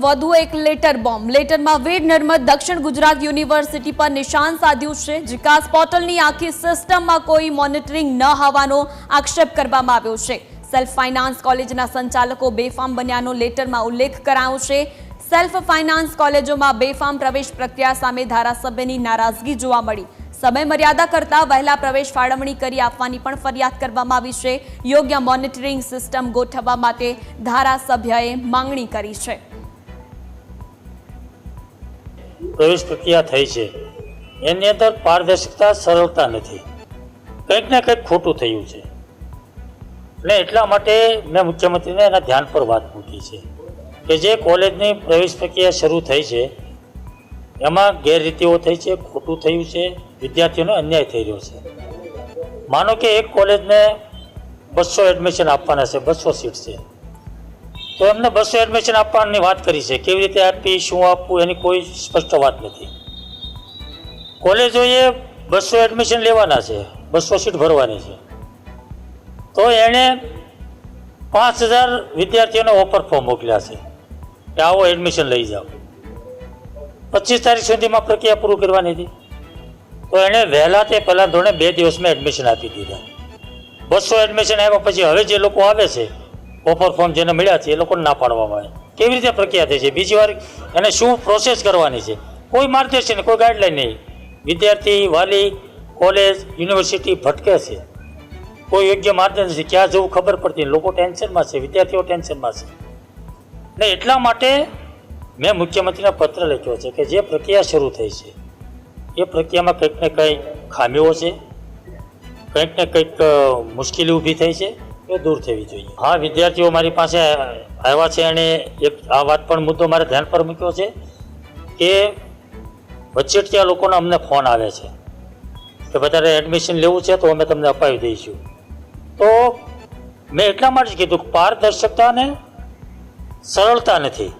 વધુ એક letter bomb. લેટરમાં Veer Narmad દક્ષિણ ગુજરાત યુનિવર્સિટી પર નિશાન સાધ્યું છે। જીકાસ પોર્ટલની આખી સિસ્ટમમાં કોઈ મોનિટરિંગ ન હોવાનો આક્ષેપ કરવામાં આવ્યો છે। સેલ્ફ ફાઇનાન્સ કોલેજના સંચાલકો બેફામ બન્યાનો લેટરમાં ઉલ્લેખ કરાયો છે। સેલ્ફ ફાઇનાન્સ કોલેજોમાં બેફામ પ્રવેશ પ્રક્રિયા સામે ધારાસભ્યની નારાજગી જોવા મળી। સમય મર્યાદા કરતા વહેલા પ્રવેશ ફાળવણી કરી આપવાની પણ ફરિયાદ કરવામાં આવી છે। યોગ્ય મોનિટરિંગ સિસ્ટમ ગોઠવવા માટે ધારાસભ્યએ માંગણી કરી છે। પ્રવેશ પ્રક્રિયા થઈ છે એની અંદર પારદર્શકતા સરળતા નથી, કંઈક ને કંઈક ખોટું થયું છે ને એટલા માટે મેં મુખ્યમંત્રીને એના ધ્યાન પર વાત મૂકી છે કે જે કોલેજની પ્રવેશ પ્રક્રિયા શરૂ થઈ છે એમાં ગેરરીતિઓ થઈ છે, ખોટું થયું છે, વિદ્યાર્થીઓને અન્યાય થઈ રહ્યો છે। માનો કે એક કોલેજને 200 એડમિશન આપવાના છે, 200 સીટ છે, તો એમને 200 એડમિશન આપવાની વાત કરી છે। કેવી રીતે આપી, શું આપવું, એની કોઈ સ્પષ્ટ વાત નથી। કોલેજોએ 200 એડમિશન લેવાના છે, 200 સીટ ભરવાની છે, તો એણે 5000 વિદ્યાર્થીઓને ઓફર ફોર્મ મોકલ્યા છે કે આવો એડમિશન લઈ જાઓ। 25 તારીખ સુધીમાં પ્રક્રિયા પૂરું કરવાની હતી, તો એણે વહેલા તે પહેલાં ધોરણે 2 દિવસમાં એડમિશન આપી દીધા। 200 એડમિશન આવ્યા પછી હવે જે લોકો આવે છે, ઓફર ફોર્મ જેને મળ્યા છે એ લોકોને ના પાડવામાં આવે। કેવી રીતે પ્રક્રિયા થઈ છે, બીજી વાર એને શું પ્રોસેસ કરવાની છે, કોઈ માર્ગદર્શન, કોઈ ગાઈડલાઈન નહીં। વિદ્યાર્થી, વાલી, કોલેજ, યુનિવર્સિટી ભટકે છે, કોઈ યોગ્ય માર્ગદર્શન નથી, ક્યાં જવું ખબર પડતી, લોકો ટેન્શનમાં છે, વિદ્યાર્થીઓ ટેન્શનમાં છે ને એટલા માટે મેં મુખ્યમંત્રીને પત્ર લખ્યો છે કે જે પ્રક્રિયા શરૂ થઈ છે એ પ્રક્રિયામાં કંઈક ને કંઈક ખામીઓ છે, કંઈક ને કંઈક મુશ્કેલી ઊભી થઈ છે, એ દૂર થવી જોઈએ। હા, વિદ્યાર્થીઓ મારી પાસે આવ્યા છે અને એક આ વાત પણ મુદ્દો મારે ધ્યાન પર મૂક્યો છે કે વચેટિયા લોકોના અમને ફોન આવે છે કે વધારે એડમિશન લેવું છે તો અમે તમને અપાવી દઈશું। તો મેં એટલા માટે જ કીધું કે પારદર્શકતા અને સરળતા નથી।